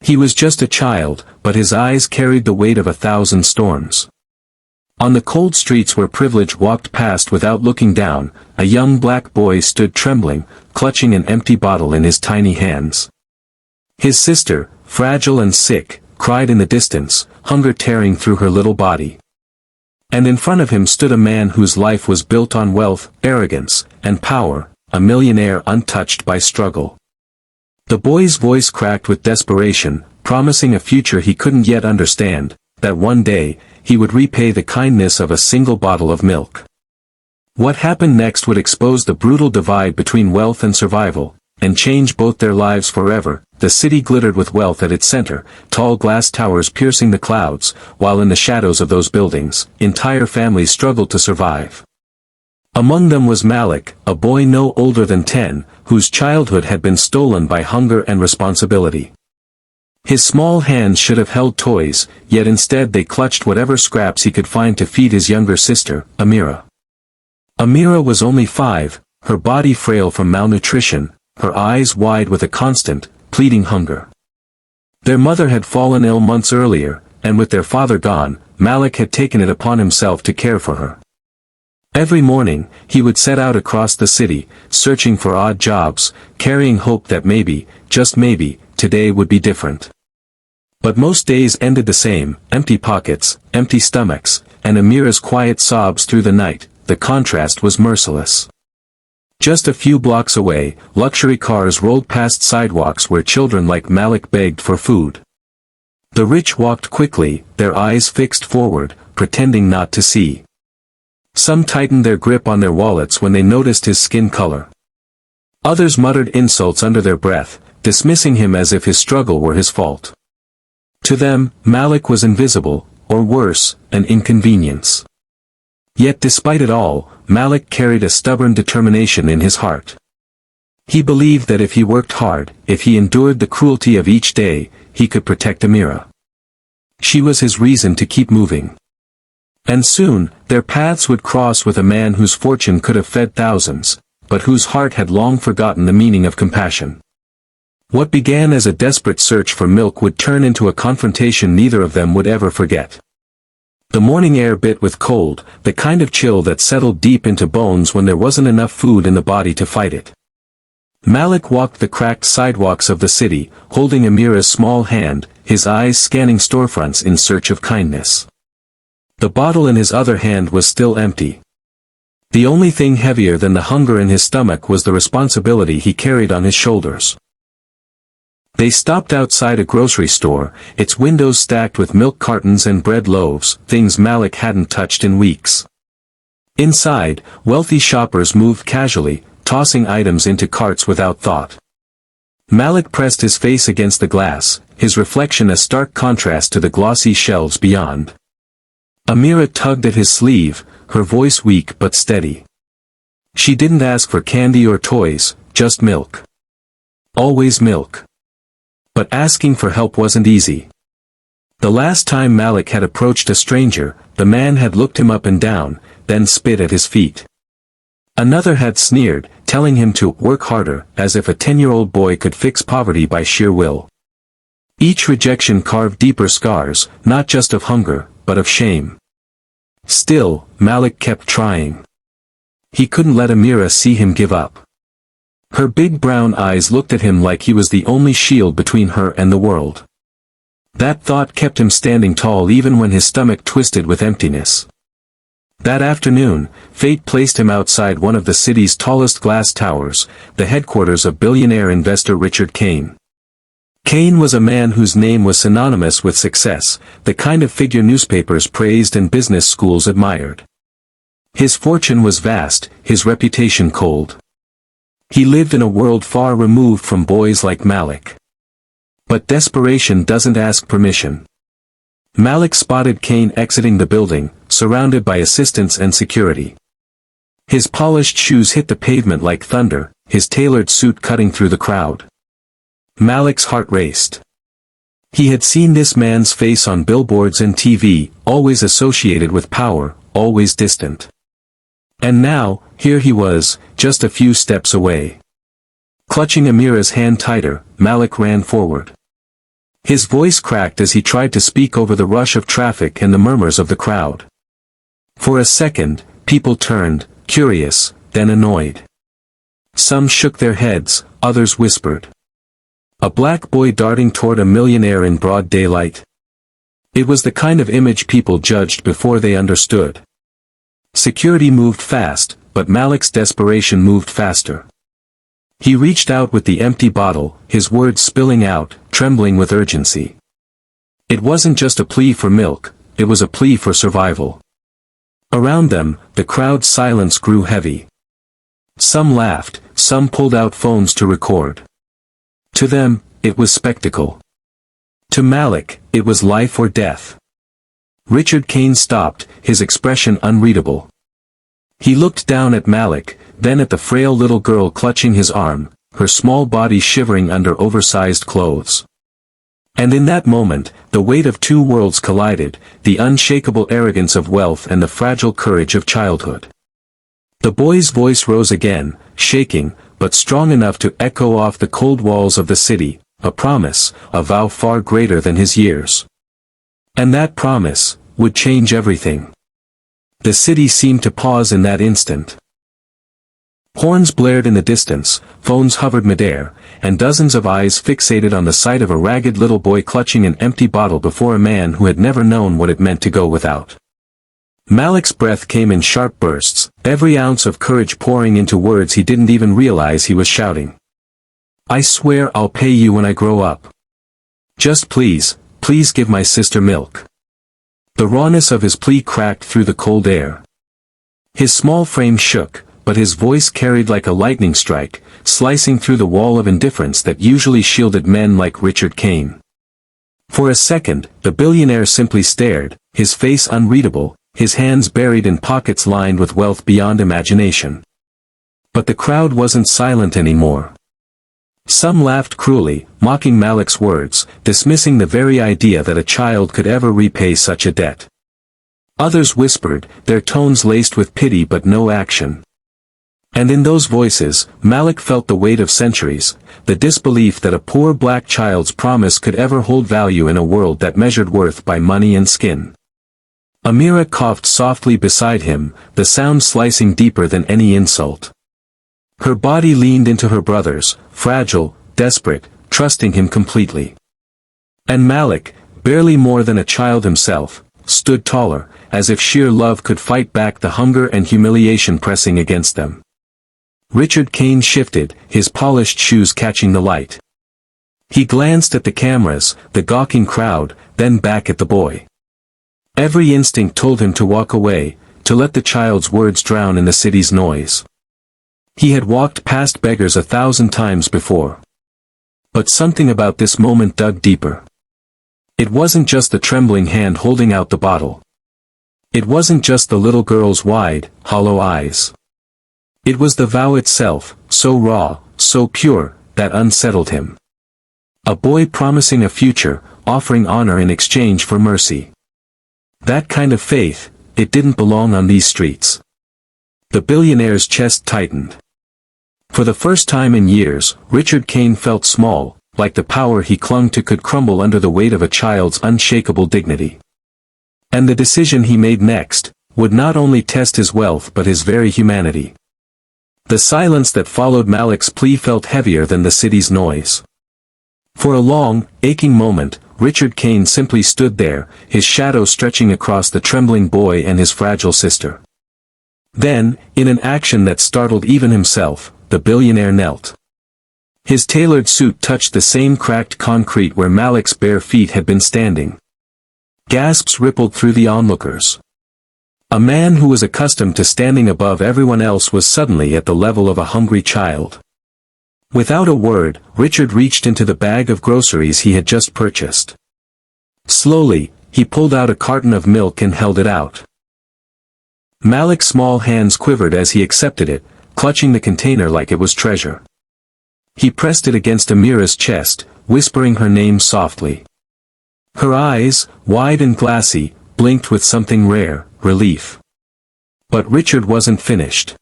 He was just a child, but his eyes carried the weight of 1,000 storms. On the cold streets where privilege walked past without looking down, a young black boy stood trembling, clutching an empty bottle in his tiny hands. His sister, fragile and sick, cried in the distance, hunger tearing through her little body. And in front of him stood a man whose life was built on wealth, arrogance, and power, a millionaire untouched by struggle. The boy's voice cracked with desperation, promising a future he couldn't yet understand, that one day, he would repay the kindness of a single bottle of milk. What happened next would expose the brutal divide between wealth and survival, and change both their lives forever. The city glittered with wealth at its center, tall glass towers piercing the clouds, while in the shadows of those buildings, entire families struggled to survive. Among them was Malik, a boy no older than 10, whose childhood had been stolen by hunger and responsibility. His small hands should have held toys, yet instead they clutched whatever scraps he could find to feed his younger sister, Amira. Amira was only 5, her body frail from malnutrition, her eyes wide with a constant, pleading hunger. Their mother had fallen ill months earlier, and with their father gone, Malik had taken it upon himself to care for her. Every morning, he would set out across the city, searching for odd jobs, carrying hope that maybe, just maybe, today would be different. But most days ended the same, empty pockets, empty stomachs, and Amira's quiet sobs through the night. The contrast was merciless. Just a few blocks away, luxury cars rolled past sidewalks where children like Malik begged for food. The rich walked quickly, their eyes fixed forward, pretending not to see. Some tightened their grip on their wallets when they noticed his skin color. Others muttered insults under their breath, dismissing him as if his struggle were his fault. To them, Malik was invisible, or worse, an inconvenience. Yet despite it all, Malik carried a stubborn determination in his heart. He believed that if he worked hard, if he endured the cruelty of each day, he could protect Amira. She was his reason to keep moving. And soon, their paths would cross with a man whose fortune could have fed thousands, but whose heart had long forgotten the meaning of compassion. What began as a desperate search for milk would turn into a confrontation neither of them would ever forget. The morning air bit with cold, the kind of chill that settled deep into bones when there wasn't enough food in the body to fight it. Malik walked the cracked sidewalks of the city, holding Amira's small hand, his eyes scanning storefronts in search of kindness. The bottle in his other hand was still empty. The only thing heavier than the hunger in his stomach was the responsibility he carried on his shoulders. They stopped outside a grocery store, its windows stacked with milk cartons and bread loaves, things Malik hadn't touched in weeks. Inside, wealthy shoppers moved casually, tossing items into carts without thought. Malik pressed his face against the glass, his reflection a stark contrast to the glossy shelves beyond. Amira tugged at his sleeve, her voice weak but steady. She didn't ask for candy or toys, just milk. Always milk. But asking for help wasn't easy. The last time Malik had approached a stranger, the man had looked him up and down, then spit at his feet. Another had sneered, telling him to work harder, as if a 10-year-old boy could fix poverty by sheer will. Each rejection carved deeper scars, not just of hunger, but of shame. Still, Malik kept trying. He couldn't let Amira see him give up. Her big brown eyes looked at him like he was the only shield between her and the world. That thought kept him standing tall even when his stomach twisted with emptiness. That afternoon, fate placed him outside one of the city's tallest glass towers, the headquarters of billionaire investor Richard Kane. Kane was a man whose name was synonymous with success, the kind of figure newspapers praised and business schools admired. His fortune was vast, his reputation cold. He lived in a world far removed from boys like Malik. But desperation doesn't ask permission. Malik spotted Kane exiting the building, surrounded by assistants and security. His polished shoes hit the pavement like thunder, his tailored suit cutting through the crowd. Malik's heart raced. He had seen this man's face on billboards and TV, always associated with power, always distant. And now, here he was, just a few steps away. Clutching Amira's hand tighter, Malik ran forward. His voice cracked as he tried to speak over the rush of traffic and the murmurs of the crowd. For a second, people turned, curious, then annoyed. Some shook their heads, others whispered. A black boy darting toward a millionaire in broad daylight? It was the kind of image people judged before they understood. Security moved fast, but Malik's desperation moved faster. He reached out with the empty bottle, his words spilling out, trembling with urgency. It wasn't just a plea for milk, it was a plea for survival. Around them, the crowd's silence grew heavy. Some laughed, some pulled out phones to record. To them, it was spectacle. To Malik, it was life or death. Richard Kane stopped, his expression unreadable. He looked down at Malik, then at the frail little girl clutching his arm, her small body shivering under oversized clothes. And in that moment, the weight of two worlds collided, the unshakable arrogance of wealth and the fragile courage of childhood. The boy's voice rose again, shaking, but strong enough to echo off the cold walls of the city, a promise, a vow far greater than his years. And that promise would change everything. The city seemed to pause in that instant. Horns blared in the distance, phones hovered midair, and dozens of eyes fixated on the sight of a ragged little boy clutching an empty bottle before a man who had never known what it meant to go without. Malik's breath came in sharp bursts, every ounce of courage pouring into words he didn't even realize he was shouting. I swear I'll pay you when I grow up. Just please, please give my sister milk. The rawness of his plea cracked through the cold air. His small frame shook, but his voice carried like a lightning strike, slicing through the wall of indifference that usually shielded men like Richard Kane. For a second, the billionaire simply stared, his face unreadable, his hands buried in pockets lined with wealth beyond imagination. But the crowd wasn't silent anymore. Some laughed cruelly, mocking Malik's words, dismissing the very idea that a child could ever repay such a debt. Others whispered, their tones laced with pity but no action. And in those voices, Malik felt the weight of centuries, the disbelief that a poor black child's promise could ever hold value in a world that measured worth by money and skin. Amira coughed softly beside him, the sound slicing deeper than any insult. Her body leaned into her brother's, fragile, desperate, trusting him completely. And Malik, barely more than a child himself, stood taller, as if sheer love could fight back the hunger and humiliation pressing against them. Richard Kane shifted, his polished shoes catching the light. He glanced at the cameras, the gawking crowd, then back at the boy. Every instinct told him to walk away, to let the child's words drown in the city's noise. He had walked past beggars 1,000 times before. But something about this moment dug deeper. It wasn't just the trembling hand holding out the bottle. It wasn't just the little girl's wide, hollow eyes. It was the vow itself, so raw, so pure, that unsettled him. A boy promising a future, offering honor in exchange for mercy. That kind of faith, it didn't belong on these streets. The billionaire's chest tightened. For the first time in years, Richard Kane felt small, like the power he clung to could crumble under the weight of a child's unshakable dignity. And the decision he made next, would not only test his wealth but his very humanity. The silence that followed Malik's plea felt heavier than the city's noise. For a long, aching moment, Richard Kane simply stood there, his shadow stretching across the trembling boy and his fragile sister. Then, in an action that startled even himself, the billionaire knelt. His tailored suit touched the same cracked concrete where Malik's bare feet had been standing. Gasps rippled through the onlookers. A man who was accustomed to standing above everyone else was suddenly at the level of a hungry child. Without a word, Richard reached into the bag of groceries he had just purchased. Slowly, he pulled out a carton of milk and held it out. Malik's small hands quivered as he accepted it, clutching the container like it was treasure. He pressed it against Amira's chest, whispering her name softly. Her eyes, wide and glassy, blinked with something rare, relief. But Richard wasn't finished.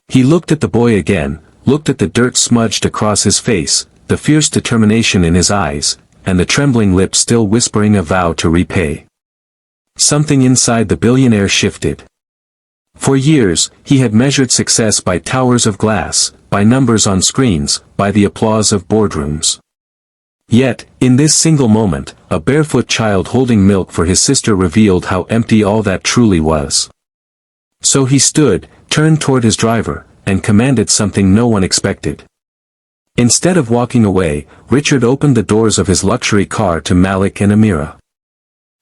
He looked at the boy again, looked at the dirt smudged across his face, the fierce determination in his eyes, and the trembling lips still whispering a vow to repay. Something inside the billionaire shifted. For years, he had measured success by towers of glass, by numbers on screens, by the applause of boardrooms. Yet, in this single moment, a barefoot child holding milk for his sister revealed how empty all that truly was. So he stood, turned toward his driver, and commanded something no one expected. Instead of walking away, Richard opened the doors of his luxury car to Malik and Amira.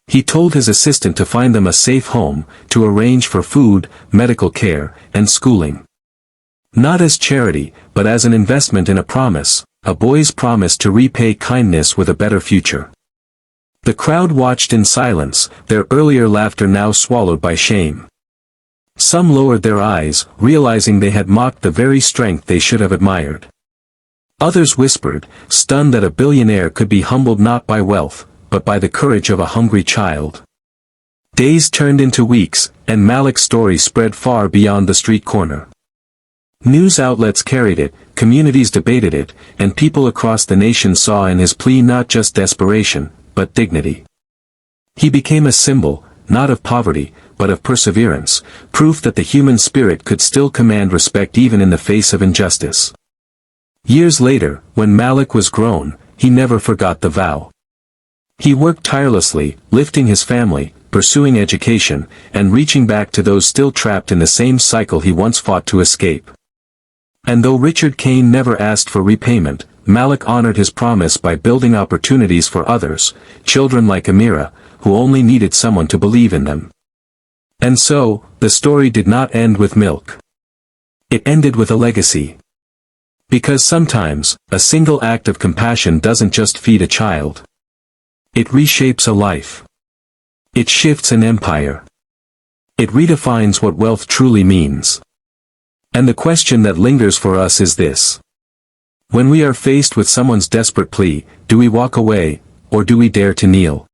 He told his assistant to find them a safe home, to arrange for food, medical care, and schooling. Not as charity, but as an investment in a promise, a boy's promise to repay kindness with a better future. The crowd watched in silence, their earlier laughter now swallowed by shame. Some lowered their eyes, realizing they had mocked the very strength they should have admired. Others whispered, stunned that a billionaire could be humbled not by wealth, but by the courage of a hungry child. Days turned into weeks, and Malik's story spread far beyond the street corner. News outlets carried it, communities debated it, and people across the nation saw in his plea not just desperation, but dignity. He became a symbol, not of poverty, but of perseverance, proof that the human spirit could still command respect even in the face of injustice. Years later, when Malik was grown, he never forgot the vow. He worked tirelessly, lifting his family, pursuing education, and reaching back to those still trapped in the same cycle he once fought to escape. And though Richard Kane never asked for repayment, Malik honored his promise by building opportunities for others, children like Amira, who only needed someone to believe in them. And so, the story did not end with milk. It ended with a legacy. Because sometimes, a single act of compassion doesn't just feed a child. It reshapes a life. It shifts an empire. It redefines what wealth truly means. And the question that lingers for us is this. When we are faced with someone's desperate plea, do we walk away, or do we dare to kneel?